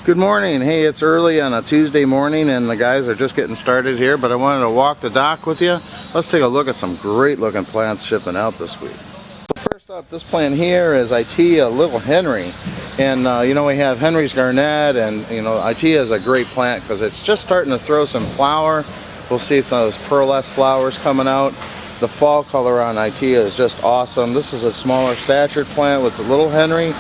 Good morning. Hey, it's early on a Tuesday morning and the guys are just getting started here, but I wanted to walk the dock with you. Let's take a look at some great looking plants shipping out this week. So first up, this plant here is Itea Little Henry. And we have Henry's Garnet, and Itea is a great plant because it's just starting to throw some flower. We'll see some of those pearlescent flowers coming out. The fall color on Itea is just awesome. This is a smaller statured plant with the Little Henry.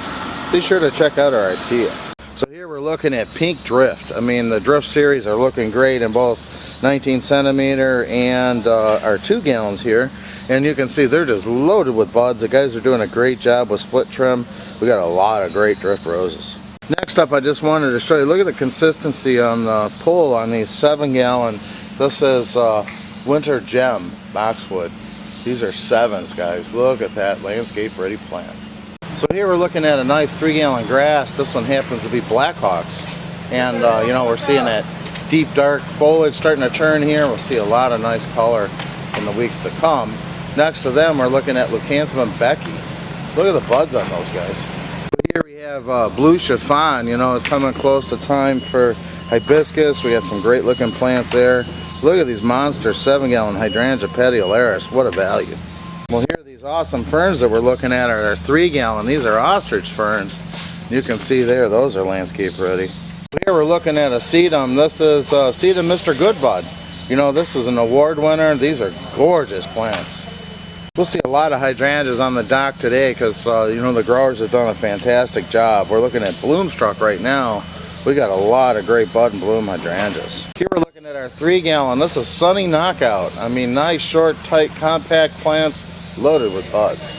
Be sure to check out our Itea. So here we're looking at Pink Drift. I mean, the Drift series are looking great in both 19 centimeter and our 2 gallons here. And you can see they're just loaded with buds. The guys are doing a great job with split trim. We got a lot of great Drift roses. Next up, I just wanted to show you, look at the consistency on the pull on these 7 gallon. This is Winter Gem Boxwood. These are 7s, guys. Look at that landscape ready plant. So here we're looking at a nice 3 gallon grass. This one happens to be Blackhawks. And we're seeing that deep dark foliage starting to turn here. We'll see a lot of nice color in the weeks to come. Next to them we're looking at Leucanthemum Becky. Look at the buds on those guys. So here we have Blue Chiffon. It's coming close to time for hibiscus. We got some great looking plants there. Look at these monster 7 gallon Hydrangea Petiolaris. What a value. Well, here are these awesome ferns that we're looking at are our 3 gallon. These are ostrich ferns. You can see there, those are landscape ready. Here we're looking at a sedum. This is sedum Mr. Goodbud. This is an award winner. These are gorgeous plants. We'll see a lot of hydrangeas on the dock today because the growers have done a fantastic job. We're looking at Bloomstruck right now. We got a lot of great bud and bloom hydrangeas. Here we're looking at our 3 gallon. This is Sunny Knockout. I mean, nice, short, tight, compact plants loaded with buds.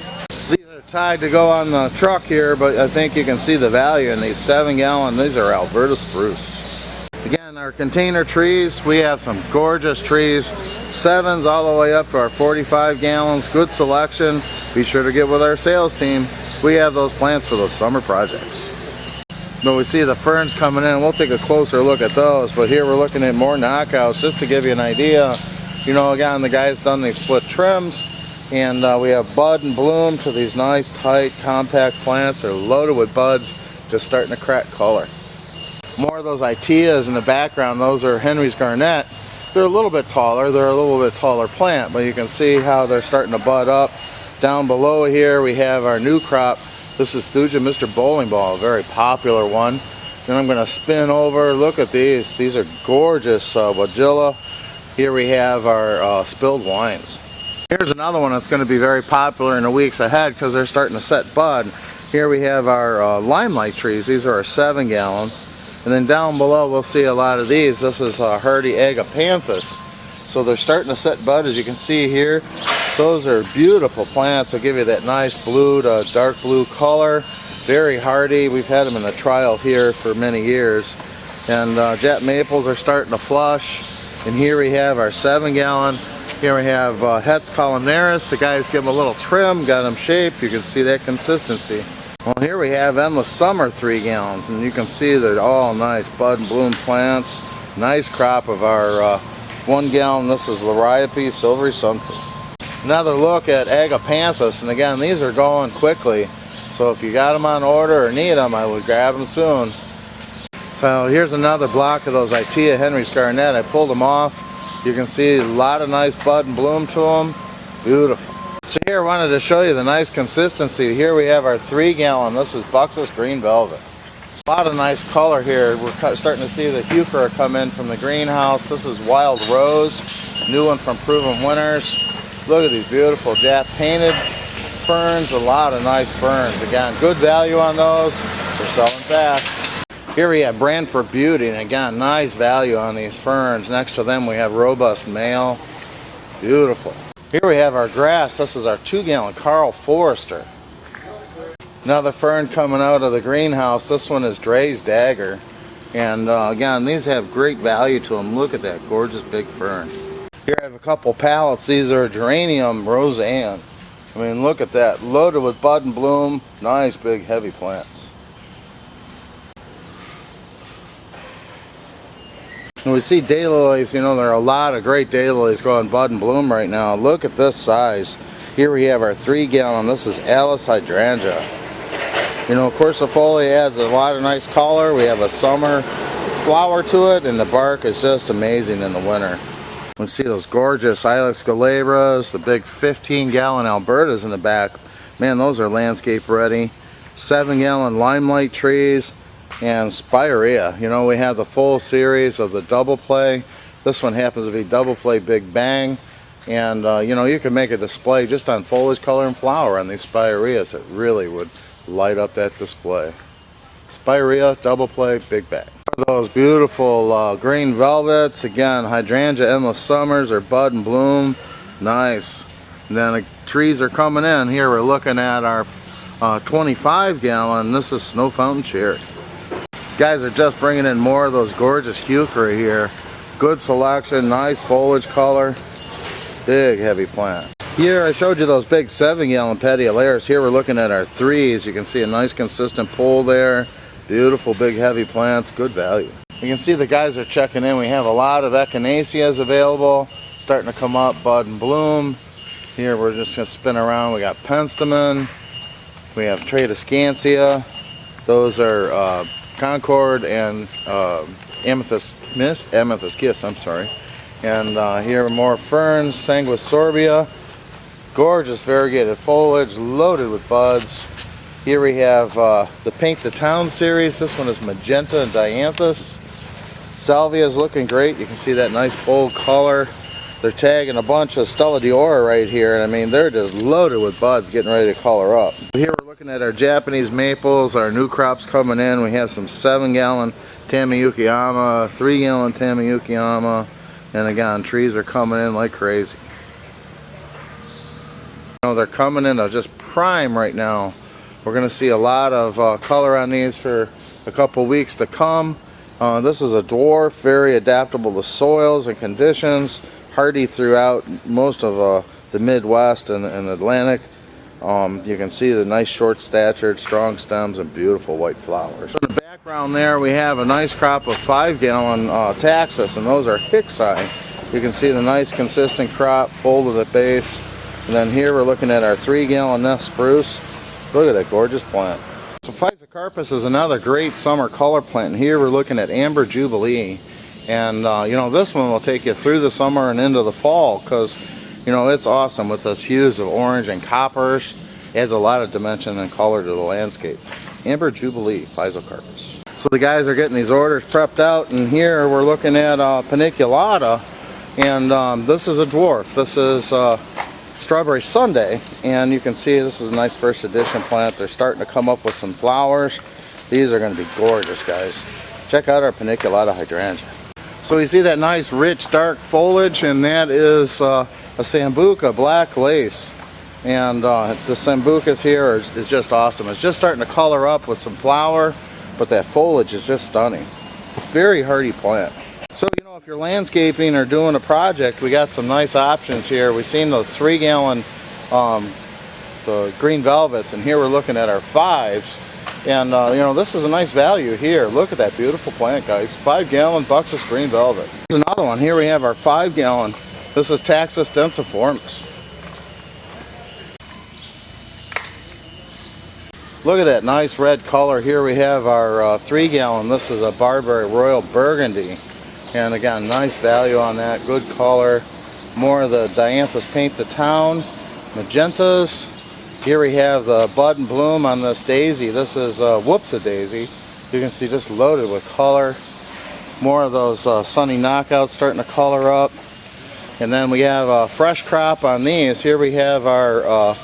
These are tied to go on the truck here, but I think you can see the value in these 7 gallon. These are Alberta spruce. Again, our container trees, we have some gorgeous trees. 7s all the way up to our 45 gallons. Good selection. Be sure to get with our sales team. We have those plants for those summer projects. But we see the ferns coming in. We'll take a closer look at those. But here we're looking at more knockouts just to give you an idea. Again, the guy's done these split trims. And we have bud and bloom to these nice, tight, compact plants. They're loaded with buds, just starting to crack color. More of those Iteas in the background. Those are Henry's Garnet. They're a little bit taller. They're a little bit taller plant, but you can see how they're starting to bud up. Down below here, we have our new crop. This is Thuja Mr. Bowling Ball, a very popular one. Then I'm going to spin over. Look at these. These are gorgeous Wagilla. Here we have our spilled wines. Here's another one that's going to be very popular in the weeks ahead because they're starting to set bud. Here we have our limelight trees. These are our 7 gallons. And then down below we'll see a lot of these. This is hardy agapanthus. So they're starting to set bud, as you can see here. Those are beautiful plants. They'll give you that nice blue to dark blue color. Very hardy. We've had them in the trial here for many years. And jet maples are starting to flush. And here we have our 7 gallon. Here we have Hetz columnaris. The guys give them a little trim, got them shaped. You can see that consistency. Well, here we have Endless Summer 3 gallons, and you can see they're all nice bud and bloom plants. Nice crop of our 1 gallon. This is Liriope Silvery Sunproof. Another look at agapanthus, and again, these are going quickly. So if you got them on order or need them, I would grab them soon. So here's another block of those Itea Henry's Garnet. I pulled them off. You can see a lot of nice bud and bloom to them. Beautiful. So here I wanted to show you the nice consistency. Here we have our 3 gallon. This is Buxus Green Velvet. A lot of nice color here. We're starting to see the heuchera come in from the greenhouse. This is Wild Rose, new one from Proven Winners. Look at these beautiful Jap painted ferns. A lot of nice ferns. Again, good value on those. They're selling fast. Here we have Brantford Beauty, and again, nice value on these ferns. Next to them we have Robust Male. Beautiful. Here we have our grass. This is our 2 gallon Carl Forrester. Another fern coming out of the greenhouse. This one is Dre's Dagger. And again, these have great value to them. Look at that gorgeous big fern. Here I have a couple pallets. These are Geranium Roseanne. I mean, look at that. Loaded with bud and bloom. Nice big heavy plants. And we see daylilies, there are a lot of great daylilies going bud and bloom right now. Look at this size. Here we have our 3 gallon. This is Alice Hydrangea. You know, quercifolia adds a lot of nice color. We have a summer flower to it, and the bark is just amazing in the winter. We see those gorgeous Ilex glabras, the big 15-gallon Albertas in the back. Man, those are landscape ready. 7-gallon limelight trees and spirea. You know, we have the full series of the double play. This one happens to be double play Big Bang. And you know, you can make a display just on foliage, color, and flower on these spireas. It really would light up that display. Spirea, double play, Big Bang. Those beautiful green velvets, again, hydrangea endless summers are bud and bloom. Nice. And then the trees are coming in. Here we're looking at our 25-gallon. This is Snow Fountain Cherry. Guys are just bringing in more of those gorgeous heuchera here. Good selection, nice foliage color, big heavy plant. Here I showed you those big 7-gallon petiolaires. Here we're looking at our 3s. You can see a nice consistent pull there. Beautiful big heavy plants, good value. You can see the guys are checking in. We have a lot of echinaceas available, starting to come up, bud and bloom. Here we're just going to spin around. We got penstemon, we have tradescantia. Those are Concord and amethyst kiss, I'm sorry. And here more ferns, sanguisorbia. Gorgeous variegated foliage, loaded with buds. Here we have the Paint the Town series. This one is magenta and dianthus. Salvia is looking great. You can see that nice bold color. They're tagging a bunch of Stella d'Oro right here, and I mean, they're just loaded with buds getting ready to color up. Here we're looking at our Japanese maples, our new crops coming in. We have some 7-gallon Tamiyukiyama, 3-gallon Tamiyukiyama, and again, trees are coming in like crazy. You know, they're coming in just prime right now. We're going to see a lot of color on these for a couple weeks to come. This is a dwarf, very adaptable to soils and conditions, hardy throughout most of the Midwest and Atlantic. You can see the nice short-statured, strong stems and beautiful white flowers. In the background there we have a nice crop of 5-gallon taxus, and those are Hicksii. You can see the nice consistent crop, folded at base. And then here we're looking at our 3-gallon nest spruce. Look at that gorgeous plant. So Physocarpus is another great summer color plant. And here we're looking at Amber Jubilee. And you know, this one will take you through the summer and into the fall, because you know, it's awesome with those hues of orange and coppers. Adds a lot of dimension and color to the landscape. Amber Jubilee, Physocarpus. So the guys are getting these orders prepped out, and here we're looking at paniculata. And this is a dwarf. This is Strawberry Sunday, and you can see this is a nice first edition plant. They're starting to come up with some flowers. These are going to be gorgeous, guys. Check out our paniculata hydrangea. So you see that nice rich dark foliage, and that is a sambuca black lace. And the sambucas here is just awesome. It's just starting to color up with some flower, but that foliage is just stunning. Very hardy plant. So, you know, if you're landscaping or doing a project, we got some nice options here. We've seen those 3-gallon the green velvets, and here we're looking at our 5s. And, you know, this is a nice value here. Look at that beautiful plant, guys. 5-gallon Buxus green velvet. Here's another one. Here we have our 5-gallon. This is Taxus densiformis. Look at that nice red color. Here we have our 3-gallon. This is a Barberry Royal Burgundy. And again, nice value on that, good color. More of the Dianthus Paint the Town, magentas. Here we have the bud and bloom on this daisy. This is Whoopsa daisy. You can see just loaded with color. More of those sunny knockouts starting to color up. And then we have a fresh crop on these. Here we have our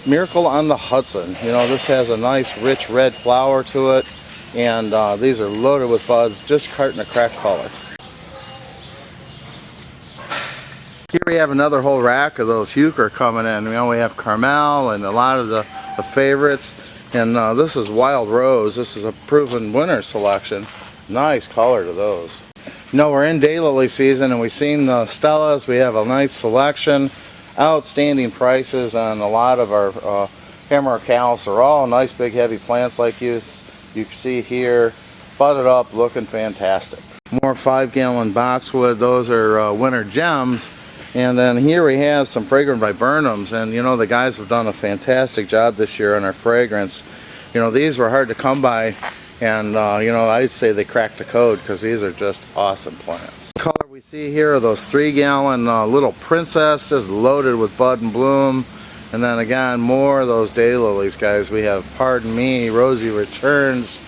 Miracle on the Hudson. You know, this has a nice rich red flower to it. And these are loaded with buds, just starting to crack color. Here we have another whole rack of those heuchera coming in. You know, we have Carmel and a lot of the favorites. And this is Wild Rose. This is a proven winter selection. Nice color to those. You know, we're in daylily season, and we've seen the Stellas. We have a nice selection. Outstanding prices on a lot of our Hammerocallis. Are all nice big heavy plants like you see here. Budded up, looking fantastic. More 5-gallon boxwood. Those are winter gems. And then here we have some fragrant viburnums, and you know, the guys have done a fantastic job this year on our fragrance. You know, these were hard to come by, and you know, I'd say they cracked the code because these are just awesome plants. The color we see here are those 3-gallon little princess, just loaded with bud and bloom. And then again, more of those daylilies, guys. We have Pardon Me, Rosy Returns.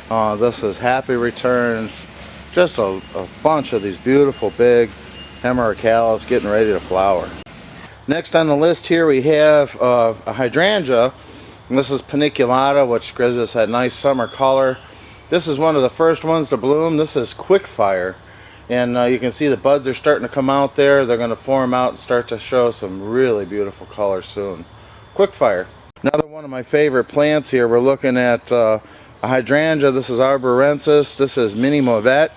This is Happy Returns. Just a bunch of these beautiful big hemerocallis getting ready to flower. Next on the list here we have a hydrangea. And this is paniculata, which gives us that nice summer color. This is one of the first ones to bloom. This is Quickfire. And you can see the buds are starting to come out there. They're going to form out and start to show some really beautiful colors soon. Quickfire. Another one of my favorite plants here. We're looking at a hydrangea. This is arborensis. This is mini Mauvette.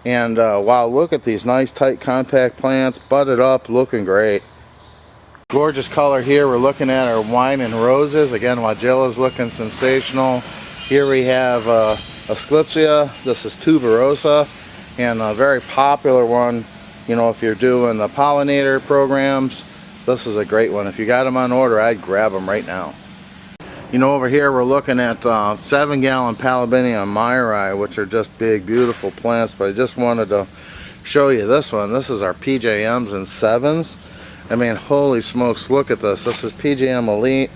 And wow, look at these nice tight compact plants, budded up, looking great. Gorgeous color here. We're looking at our wine and roses. Again, Wagilla's looking sensational. Here we have Asclepia. This is tuberosa. And a very popular one, you know, if you're doing the pollinator programs, this is a great one. If you got them on order, I'd grab them right now. You know, over here we're looking at 7-gallon Palabinium myri, which are just big, beautiful plants. But I just wanted to show you this one. This is our PJMs and 7s. I mean, holy smokes, look at this. This is PJM Elite.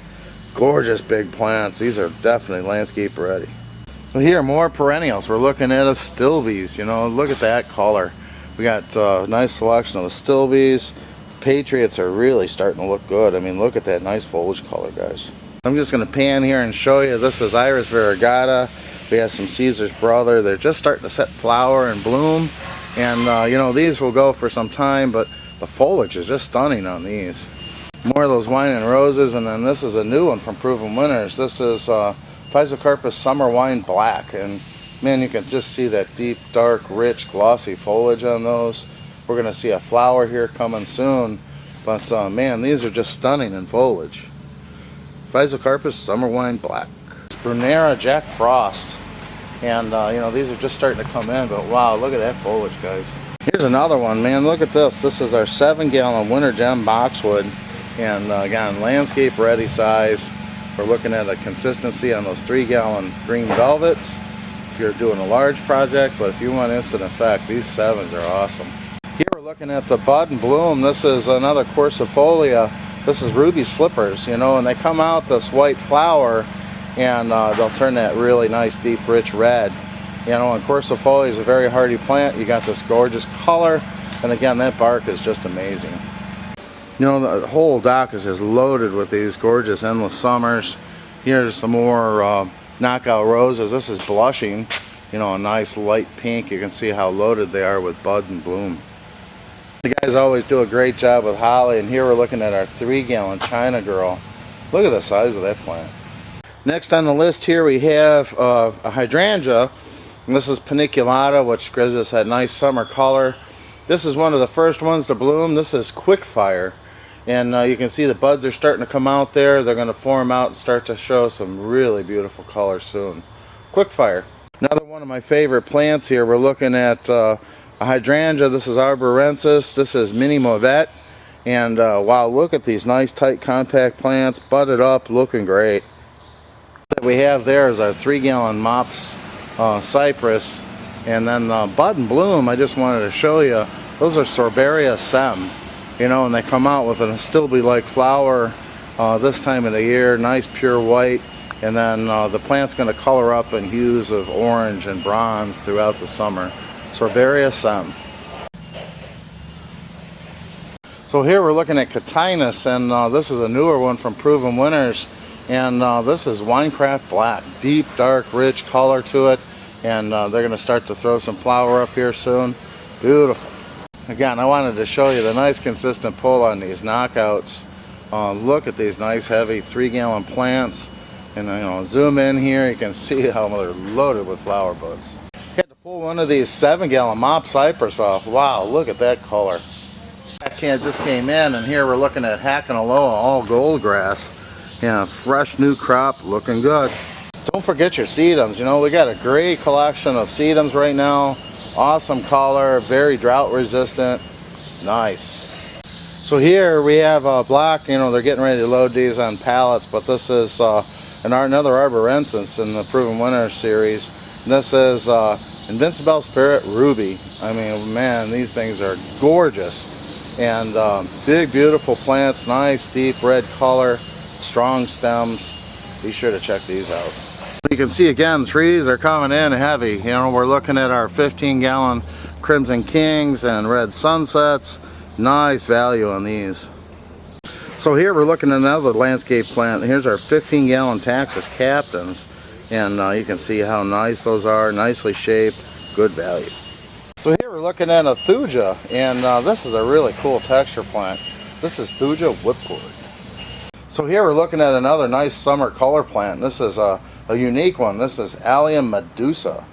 Gorgeous big plants. These are definitely landscape ready. Well, here, more perennials. We're looking at astilbes. You know, look at that color. We got a nice selection of astilbes. Patriots are really starting to look good. I mean, look at that nice foliage color, guys. I'm just going to pan here and show you. This is Iris variegata. We have some Caesar's brother. They're just starting to set flower and bloom. And, you know, these will go for some time, but the foliage is just stunning on these. More of those wine and roses. And then this is a new one from Proven Winners. This is Physocarpus Summer Wine Black, and man, you can just see that deep, dark, rich, glossy foliage on those. We're going to see a flower here coming soon, but man, these are just stunning in foliage. Physocarpus Summer Wine Black. Brunera Jack Frost, and you know, these are just starting to come in, but wow, look at that foliage, guys. Here's another one, man. Look at this. This is our 7-gallon Winter Gem Boxwood, and again, landscape ready size. We're looking at a consistency on those 3-gallon green velvets if you're doing a large project, but if you want instant effect, these 7s are awesome. Here we're looking at the bud and bloom. This is another quercifolia. This is ruby slippers, you know, and they come out this white flower, and they'll turn that really nice, deep, rich red. You know, and quercifolia is a very hardy plant. You got this gorgeous color, and again, that bark is just amazing. You know, the whole dock is just loaded with these gorgeous endless summers. Here's some more knockout roses. This is blushing, you know, a nice light pink. You can see how loaded they are with bud and bloom. The guys always do a great job with holly, and here we're looking at our 3-gallon China Girl. Look at the size of that plant. Next on the list here we have a hydrangea. And this is paniculata, which gives us that nice summer color. This is one of the first ones to bloom. This is Quickfire. And you can see the buds are starting to come out there. They're going to form out and start to show some really beautiful colors soon. Quickfire. Another one of my favorite plants here. We're looking at a hydrangea. This is arborensis. This is mini Mauvette. And wow, look at these nice tight compact plants, budded up, looking great. What we have there is our 3-gallon Mops cypress. And then bud and bloom, I just wanted to show you, those are Sorbaria sem. You know, and they come out with an astilbe-like flower this time of the year, nice pure white, and then the plant's going to color up in hues of orange and bronze throughout the summer. Sorbaria sem. So here we're looking at Catinus, and this is a newer one from Proven Winners, and this is Winecraft Black. Deep, dark, rich color to it, and they're going to start to throw some flower up here soon. Beautiful. Again, I wanted to show you the nice consistent pull on these knockouts. Look at these nice heavy 3-gallon plants, and you know, zoom in here, you can see how they're loaded with flower buds. Had to pull one of these 7-gallon Mop cypress off. Wow, look at that color. That can just came in, and here we're looking at Hackenaloa, all gold grass. Yeah, fresh new crop, looking good. Don't forget your sedums. You know, we got a great collection of sedums right now. Awesome color, very drought resistant. Nice. So here we have black. You know, they're getting ready to load these on pallets, but this is another arborescence in the Proven Winner series. This is Invincible Spirit Ruby. I mean, man, these things are gorgeous. And big, beautiful plants, nice, deep red color, strong stems. Be sure to check these out. You can see again, trees are coming in heavy. You know, we're looking at our 15-gallon Crimson Kings and Red Sunsets. Nice value on these. So here we're looking at another landscape plant. Here's our 15-gallon Taxus Captains. And you can see how nice those are, nicely shaped, good value. So here we're looking at a Thuja, and this is a really cool texture plant. This is Thuja Whipcord. So here we're looking at another nice summer color plant. This is a unique one. This is Allium Medusa.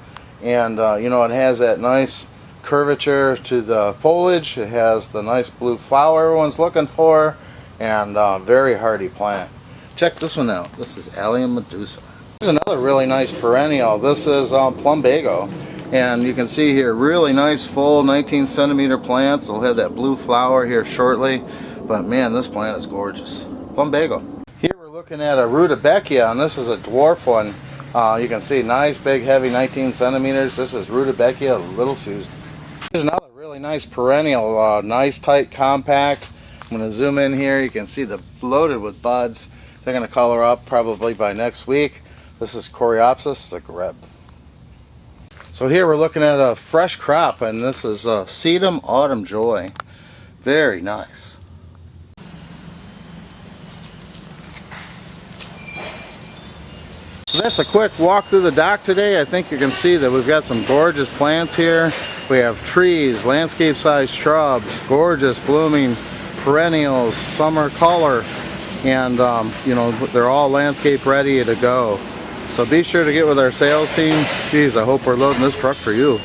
And you know, it has that nice curvature to the foliage. It has the nice blue flower everyone's looking for, and very hardy plant. Check this one out. This is Allium Medusa. Here's another really nice perennial. This is Plumbago. And you can see here, really nice full 19 centimeter plants. They'll have that blue flower here shortly. But man, this plant is gorgeous. Plumbago. Here we're looking at a Rudbeckia, and this is a dwarf one. You can see nice, big, heavy 19 centimeters. This is Rudbeckia Little Susan. Here's another really nice perennial, nice, tight, compact. I'm going to zoom in here. You can see the loaded with buds. They're going to color up probably by next week. This is Coreopsis, the greb. So here we're looking at a fresh crop, and this is Sedum Autumn Joy. Very nice. So that's a quick walk through the dock today. I think you can see that we've got some gorgeous plants here. We have trees, landscape-sized shrubs, gorgeous blooming perennials, summer color, and you know, they're all landscape ready to go. So be sure to get with our sales team. Geez, I hope we're loading this truck for you.